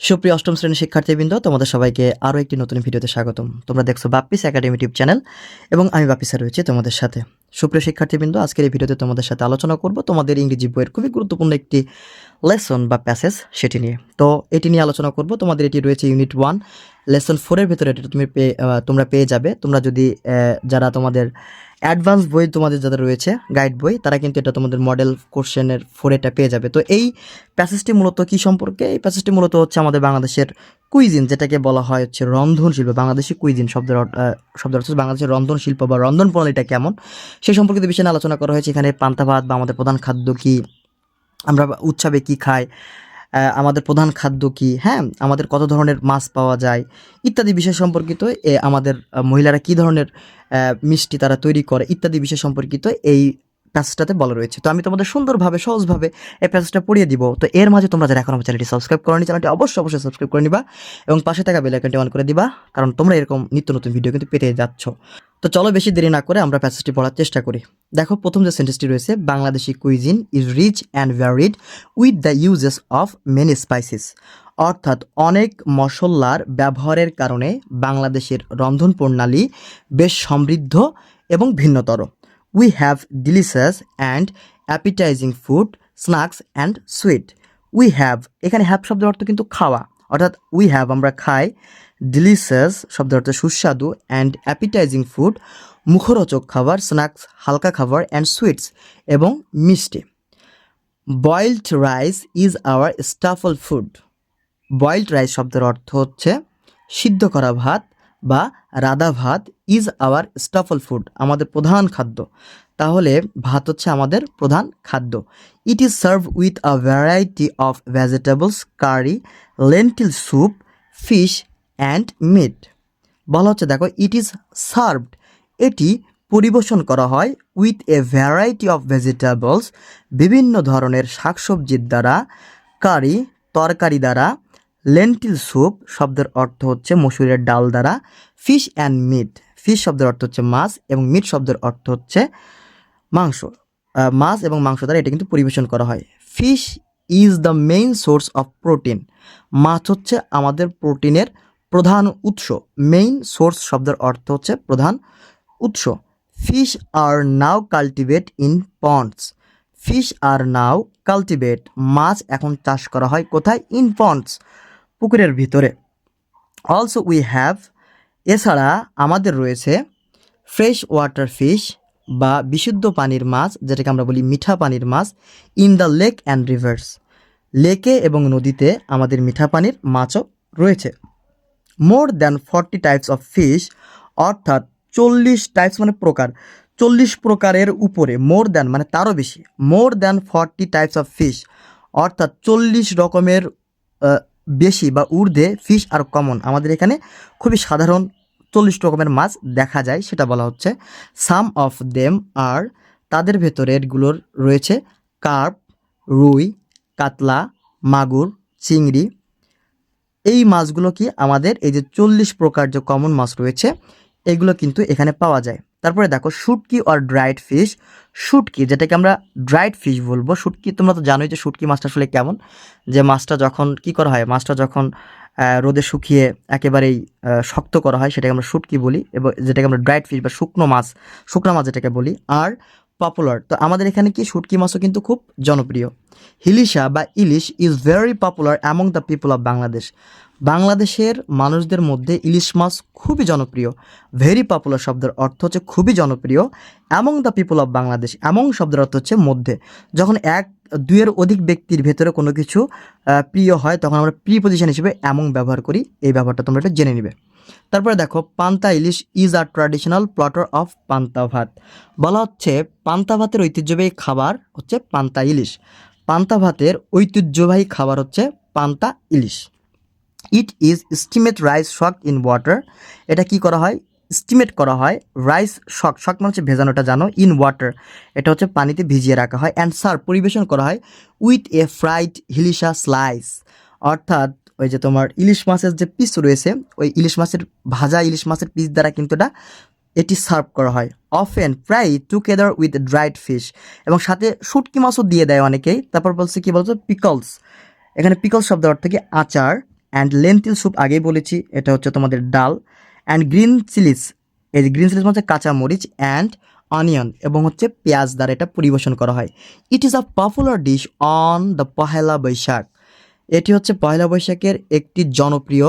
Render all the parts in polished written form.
সুপ্রিয় অষ্টম শ্রেণীর শিক্ষার্থীবৃন্দ, তোমাদের সবাইকে আরও একটি নতুন ভিডিওতে স্বাগতম। তোমরা দেখছো বাপ্পিস একাডেমি ইউটিউব চ্যানেল এবং আমি বাপ্পিসা রয়েছি তোমাদের সাথে। সুপ্রিয় শিক্ষার্থীবৃন্দ, আজকের এই ভিডিওতে তোমাদের সাথে আলোচনা করব তোমাদের ইংরেজি বইয়ের খুবই গুরুত্বপূর্ণ একটি লেসন বা প্যাসেজ সেটি নিয়ে। তো এটি নিয়ে আলোচনা করব। তোমাদের এটি রয়েছে ইউনিট 1 লেসন 4-এর ভেতরে। এটা তোমরা পেয়ে যাবে। তোমরা যদি যারা তোমাদের অ্যাডভান্স বই তোমাদের যাদের রয়েছে গাইড বই, তারা কিন্তু এটা তোমাদের মডেল কোশ্চেনের 4 এটা পেয়ে যাবে। তো এই প্যাসেজটি মূলত কী সম্পর্কে? এই প্যাসেজটি মূলত হচ্ছে আমাদের বাংলাদেশের কুইজিন, যেটাকে বলা হয় হচ্ছে রন্ধন শিল্প। বাংলাদেশি কুইজিন শব্দের অর্থ বাংলাদেশের রন্ধন শিল্প বা রন্ধন প্রণালীটা কেমন, সেই সম্পর্কিত বিষয় নিয়ে আলোচনা করা হয়েছে। এখানে পান্তা ভাত বা আমাদের প্রধান খাদ্য কী, আমরা উৎসবে কী খাই, আমাদের প্রধান খাদ্য কী, হ্যাঁ, আমাদের কত ধরনের মাছ পাওয়া যায় ইত্যাদি বিষয় সম্পর্কিত, আমাদের মহিলারা কী ধরনের মিষ্টি তারা তৈরি করে ইত্যাদি বিষয় সম্পর্কিত এই প্যাসেজটাতে বলা রয়েছে। তো আমি তোমাদের সুন্দরভাবে সহজভাবে এই প্যাসেজটা পড়িয়ে দিব। তো এর মাঝে তোমরা যারা এখন আমার চ্যানেলটি সাবস্ক্রাইব করোনি, চ্যানেলটি অবশ্যই সাবস্ক্রাইব করে নিবা এবং পাশে থাকা বেল আইকনটি অন করে দিবা, কারণ তোমরা এরকম নিত্য নতুন ভিডিও কিন্তু পেতে যাচ্ছ। তো চলো বেশি দেরি না করে আমরা প্যাসেজটি পড়ার চেষ্টা করি। দেখো, প্রথম যে সেন্টেন্সটি রয়েছে, Bangladeshi cuisine is rich and varied with the uses of many spices. অর্থাৎ অনেক মশলার ব্যবহারের কারণে বাংলাদেশের রন্ধন প্রণালী বেশ সমৃদ্ধ এবং ভিন্নতর। We have delicious and appetizing food, snacks and sweet. We have, এখানে হ্যাভ শব্দের অর্থ কিন্তু খাওয়া, অর্থাৎ উই হ্যাভ আমরা খাই, ডিলিশিয়াস শব্দের অর্থ সুস্বাদু, অ্যান্ড অ্যাপিটাইজিং ফুড মুখরোচক খাবার, স্ন্যাক্স হালকা খাবার, অ্যান্ড সুইটস এবং মিষ্টি। Boiled rice is our staple food. Boiled rice শব্দের অর্থ হচ্ছে সিদ্ধ করা ভাত বা রাধা ভাত, ইজ আওয়ার স্টাফল ফুড আমাদের প্রধান খাদ্য। তাহলে ভাত হচ্ছে আমাদের প্রধান খাদ্য। It is serve with a variety of vegetables, curry, lentil soup, fish and meat. বলা হচ্ছে, দেখো, ইট ইজ সার্ভড, এটি পরিবেশন করা হয়, with a variety of vegetables বিভিন্ন ধরনের শাকসবজির দ্বারা, কারি তরকারি দ্বারা, লেন্টিল স্যুপ শব্দের অর্থ হচ্ছে মসুরের ডাল দ্বারা, ফিশ অ্যান্ড মিট, ফিশ শব্দের অর্থ হচ্ছে মাছ এবং মিট শব্দের অর্থ হচ্ছে মাংস। মাছ এবং মাংস দ্বারা এটা কিন্তু পরিবেশন করা হয়। Fish is the main source of protein. মাছ হচ্ছে আমাদের প্রোটিনের প্রধান উৎস। মেইন সোর্স শব্দের অর্থ হচ্ছে প্রধান উৎস। Fish are now cultivate in ponds. Fish are now cultivate, মাছ এখন চাষ করা হয় কোথায়? ইন পন্ডস, পুকুরের ভিতরে। অলসো উই হ্যাভ, এছাড়া আমাদের রয়েছে ফ্রেশ ওয়াটার ফিশ বা বিশুদ্ধ পানির মাছ, যেটাকে আমরা বলি মিঠা পানির মাছ, in the lake and rivers. লেকে এবং নদীতে আমাদের মিঠা পানির মাছও রয়েছে। More than 40 types of fish, অর্থাৎ 40 টাইপস মানে প্রকার, 40 প্রকারের উপরে, মোর দ্যান মানে তারও বেশি, মোর দ্যান 40 টাইপস অফ ফিশ অর্থাৎ 40 রকমের বেশি বা ঊর্ধ্বে ফিশ আর কমন, আমাদের এখানে খুবই সাধারণ 40 রকমের মাছ দেখা যায়, সেটা বলা হচ্ছে। সাম অফ দেম আর, তাদের ভেতরেরগুলোর রয়েছে কার্প, রুই, কাতলা, মাগুর, চিংড়ি। এই মাছগুলো কি আমাদের এই যে 40 প্রকার যে কমন মাছ রয়েছে এগুলো কিন্তু এখানে পাওয়া যায়। তারপরে দেখো, শুটকি অর ড্রাইড ফিশ। শুটকি, যেটাকে আমরা ড্রাইড ফিশ বলবো। শুটকি তোমরা তো জানোই যে শুটকি মাছটা আসলে কেমন, যে মাছটা যখন কি করা হয়, মাছটা যখন রোদে শুকিয়ে একেবারেই শক্ত করা হয় সেটাকে আমরা শুটকি বলি, এবং যেটাকে আমরা ড্রাইড ফিশ বা শুকনো মাছ যেটাকে বলি। আর পপুলার, তো আমাদের এখানে কি শুটকি মাছও কিন্তু খুব জনপ্রিয়। হিলিশা বা ilish is very popular among the people of Bangladesh. বাংলাদেশের মানুষদের মধ্যে ইলিশ মাছ খুবই জনপ্রিয়। ভেরি পপুলার শব্দের অর্থ হচ্ছে খুবই জনপ্রিয়। Among the people of Bangladesh, among শব্দের অর্থ হচ্ছে মধ্যে। যখন এক দুইয়ের অধিক ব্যক্তির ভেতরে কোনো কিছু প্রিয় হয় তখন আমরা প্রিপজিশন হিসেবে অ্যামং ব্যবহার করি। এই ব্যাপারটা তোমরা একটু জেনে নিবে। তারপরে দেখো, panta ilish is a traditional platter of panta bhat. বলা হচ্ছে পান্তা ভাতের ঐতিহ্যবাহী খাবার হচ্ছে পান্তা ইলিশ। পান্তা ভাতের ঐতিহ্যবাহী খাবার হচ্ছে পান্তা ইলিশ। It is steamed rice soaked in water. এটা কি করা হয়? স্টিমেট করা হয়। রাইস শক, শক মানে হচ্ছে ভেজানোটা জানো, ইন ওয়াটার এটা হচ্ছে পানিতে ভিজিয়ে রাখা হয়। অ্যান্ড সার্ভ পরিবেশন করা হয় with a fried hilsa slice, অর্থাৎ ওই যে তোমার ইলিশ মাছের যে পিস রয়েছে ওই ইলিশ মাছের ভাজা ইলিশ মাছের পিস দ্বারা কিন্তু এটি সার্ভ করা হয়। অফেন প্রায় টুগেদার উইথ ড্রাইড ফিশ, এবং সাথে শুটকি মাছও দিয়ে দেয় অনেকেই। তারপর বলছে কি বলছো, পিকলস। এখানে পিকলস শব্দের অর্থ কি? আচার। অ্যান্ড লেন্টিল স্যুপ আগেই বলেছি, এটা হচ্ছে তোমাদের ডাল। অ্যান্ড গ্রিন চিলিস, এই যে গ্রিন চিলিস হচ্ছে কাঁচা মরিচ অ্যান্ড অনিয়ন এবং হচ্ছে পেঁয়াজ দ্বারা এটা পরিবেশন করা হয়। It is a popular dish on the Pohela Boishakh. এটি হচ্ছে পয়লা বৈশাখের একটি জনপ্রিয়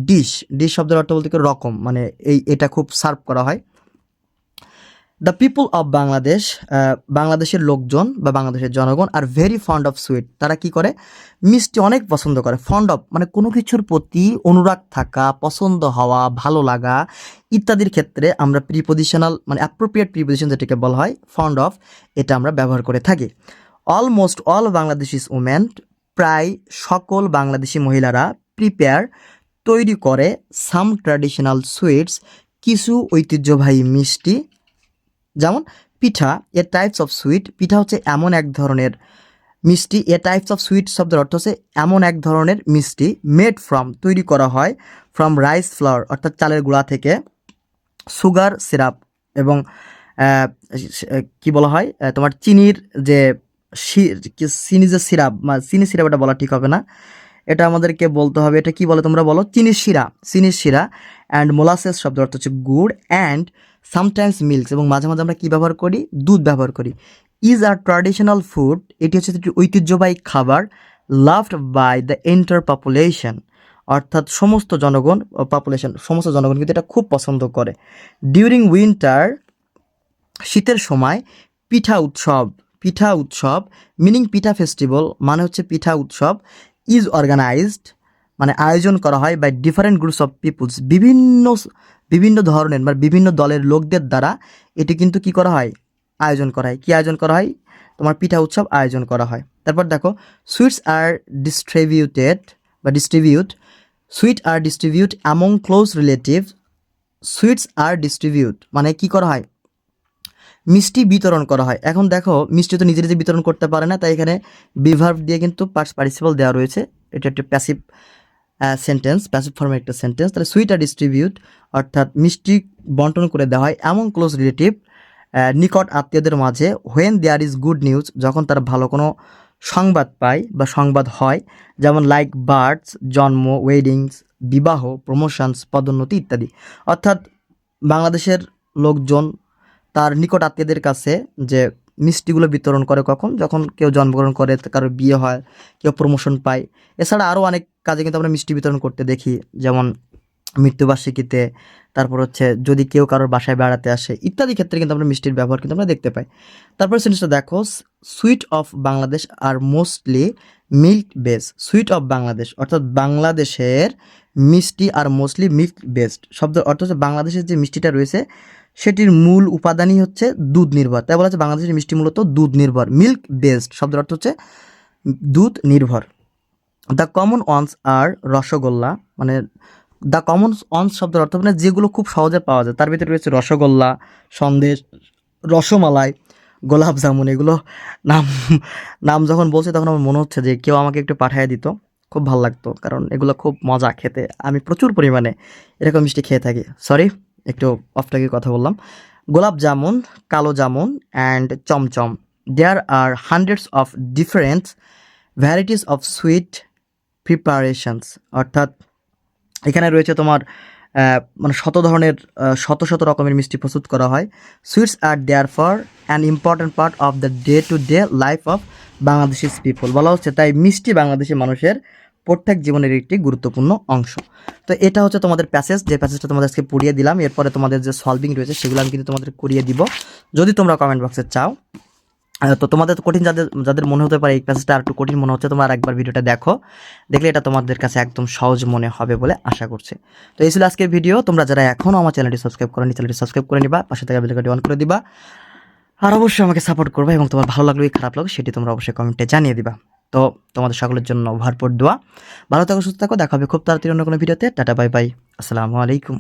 ডিশ। ডিশ শব্দের অর্থ বলতে রকম, মানে এটা খুব সার্ভ করা হয়। দ্য পিপল অফ বাংলাদেশ, বাংলাদেশের লোকজন বা বাংলাদেশের জনগণ are very fond of sweet. তারা কি করে, মিষ্টি অনেক পছন্দ করে। ফন্ড অফ মানে কোনো কিছুর প্রতি অনুরাগ থাকা, পছন্দ হওয়া, ভালো লাগা ইত্যাদির ক্ষেত্রে আমরা প্রিপোজিশনাল মানে অ্যাপ্রোপ্রিয়েট প্রিপোজিশন যেটাকে বলা হয় ফন্ড অফ, এটা আমরা ব্যবহার করে থাকি। অলমোস্ট অল বাংলাদেশিস উমেন, প্রায় সকল বাংলাদেশি মহিলারা প্রিপেয়ার তৈরি করে সাম ট্র্যাডিশনাল সুইটস, কিছু ঐতিহ্যবাহী মিষ্টি, যেমন পিঠা। এ টাইপস অফ সুইট, পিঠা হচ্ছে এমন এক ধরনের মিষ্টি। এ টাইপস অফ সুইট শব্দের অর্থ হচ্ছে এমন এক ধরনের মিষ্টি, মেড ফ্রম তৈরি করা হয়, ফ্রম রাইস ফ্লাওয়ার অর্থাৎ চালের গুঁড়া থেকে, সুগার সিরাপ এবং কি বলা হয় তোমার চিনির যে চিনি যে সিরাপ বা চিনি সিরাপ, এটা বলা ঠিক হবে না, এটা আমাদেরকে বলতে হবে, এটা কি বলে তোমরা বলো, চিনির শিরা, চিনির শিরা। অ্যান্ড মোলাসেস শব্দের অর্থ হচ্ছে গুড়, অ্যান্ড সামটাইমস মিল্ক এবং মাঝে মাঝে আমরা কী ব্যবহার করি, দুধ ব্যবহার করি। ইজ আর ট্র্যাডিশনাল ফুড, এটি হচ্ছে একটি ঐতিহ্যবাহী খাবার, loved by the entire population অর্থাৎ সমস্ত জনগণ, পপুলেশন সমস্ত জনগণ কিন্তু এটা খুব পছন্দ করে। ডিউরিং উইন্টার, শীতের সময়, পিঠা উৎসব, পিঠা উৎসব মিনিং পিঠা ফেস্টিভ্যাল মানে হচ্ছে পিঠা উৎসব, ইজ অর্গানাইজড মানে আয়োজন করা হয় by different groups of peoples, বিভিন্ন ধরনের মানে বিভিন্ন দলের লোকদের দ্বারা এটি কিন্তু কি করা হয়, আয়োজন করা হয়। কি আয়োজন করা হয়, তোমার পিঠা উৎসব আয়োজন করা হয়। তারপর দেখো, সুইটস আর ডিস্ট্রিবিউটেড বা distribute, sweet are distribute among close relative, sweets are distribute মানে কি করা হয়, মিষ্টি বিতরণ করা হয়। এখন দেখো মিষ্টি তো নিজে নিজে বিতরণ করতে পারে না, তাই এখানে বিভার্ব দিয়ে কিন্তু পাস্ট পার্টিসিপল দেওয়া রয়েছে, এটা একটা প্যাসিভ সেন্টেন্স, প্যাসিভ ফর্মের একটা সেন্টেন্স। তাহলে সুইট আর ডিস্ট্রিবিউট অর্থাৎ মিষ্টি বন্টন করে দেওয়া হয় এমন ক্লোজ রিলেটিভ নিকট আত্মীয়দের মাঝে, when there is good news যখন তারা ভালো কোনো সংবাদ পায় বা সংবাদ হয়, যেমন লাইক বার্থস জন্ম, ওয়েডিংস বিবাহ, প্রমোশনস পদোন্নতি ইত্যাদি। অর্থাৎ বাংলাদেশের লোকজন তার নিকট আত্মীয়দের কাছে যে মিষ্টিগুলো বিতরণ করে কখন, যখন কেউ জন্মগ্রহণ করে, কারো বিয়ে হয়, কেউ প্রমোশন পায়। এছাড়া আরও অনেক কাজে কিন্তু আমরা মিষ্টি বিতরণ করতে দেখি, যেমন মৃত্যুবার্ষিকীতে, তারপর হচ্ছে যদি কেউ কারোর বাসায় বেড়াতে আসে ইত্যাদি ক্ষেত্রে কিন্তু আমরা মিষ্টির ব্যবহার কিন্তু আমরা দেখতে পাই। তারপর সেন্টেন্সটা দেখো, সুইট অফ বাংলাদেশ আর mostly milk base. Sweet of Bangladesh অর্থাৎ বাংলাদেশের মিষ্টি আর মোস্টলি মিল্ক বেসড শব্দের অর্থ হচ্ছে বাংলাদেশের যে মিষ্টিটা রয়েছে সেটির মূল উপাদানই হচ্ছে দুধ নির্ভর, তাই বলা হচ্ছে বাংলাদেশের মিষ্টি মূলত দুধ নির্ভর। মিল্ক বেসড শব্দের অর্থ হচ্ছে দুধ নির্ভর। দ্য কমন ওয়ান্স আর রসগোল্লা মানে দ্য কমন ওয়ান্স শব্দের অর্থ মানে যেগুলো খুব সহজে পাওয়া যায়, তার ভিতরে রয়েছে রসগোল্লা, সন্দেশ, রসমালাই, গোলাপ জামুন। এগুলো নাম নাম যখন বলছে তখন আমার মনে হচ্ছে যে কেউ আমাকে একটু পাঠিয়ে দিত, খুব ভালো লাগতো, কারণ এগুলো খুব মজা খেতে। আমি প্রচুর পরিমাণে এরকম মিষ্টি খেয়ে থাকি। সরি, একটু অফটাকে কথা বললাম। Gulab jamun, kalo jamun and chomchom. There are hundreds of different varieties of sweet preparations অর্থাৎ এখানে রয়েছে তোমার মানে শত শত রকমের মিষ্টি প্রস্তুত করা হয়। Sweets are there for an important part of the day to day life of Bangladeshis people. বলা হচ্ছে তাই মিষ্টি বাংলাদেশি মানুষের প্রত্যেক জীবনের একটি গুরুত্বপূর্ণ অংশ। তো এটা হচ্ছে তোমাদের প্যাসেজ, যে প্যাসেজটা তোমাদের আজকে পড়িয়ে দিলাম। এরপরে তোমাদের যে সলভিং রয়েছে সেগুলো আমি কিন্তু তোমাদের করিয়ে দিব যদি তোমরা কমেন্ট বক্সে চাও। তো তোমাদের কঠিন যাদের মনে হতে পারে এই প্যাসেজটা আর একটু কঠিন মনে হচ্ছে, তোমরা আরেকবার ভিডিওটা দেখো, দেখলে এটা তোমাদের কাছে একদম সহজ মনে হবে বলে আশা করছি। তো এই ছিল আজকের ভিডিও। তোমরা যারা এখনও আমার চ্যানেলটি সাবস্ক্রাইব করেনি, চ্যানেলটি সাবস্ক্রাইব করে নিবা, পাশে থাকা বেল আইকনটি অন করে দিবা, আর অবশ্যই আমাকে সাপোর্ট করবা এবং তোমার ভালো লাগলো কি খারাপ লাগলো সেটি তোমরা অবশ্যই কমেন্টে জানিয়ে দিবা। তো তোমাদের সকলের জন্য ভরপুর দোয়া। ভালো থাকো, সুস্থ থাকো, দেখা হবে খুব তাড়াতাড়ি অন্য কোনো ভিডিওতে। টাটা, বাই বাই, আসসালামু আলাইকুম।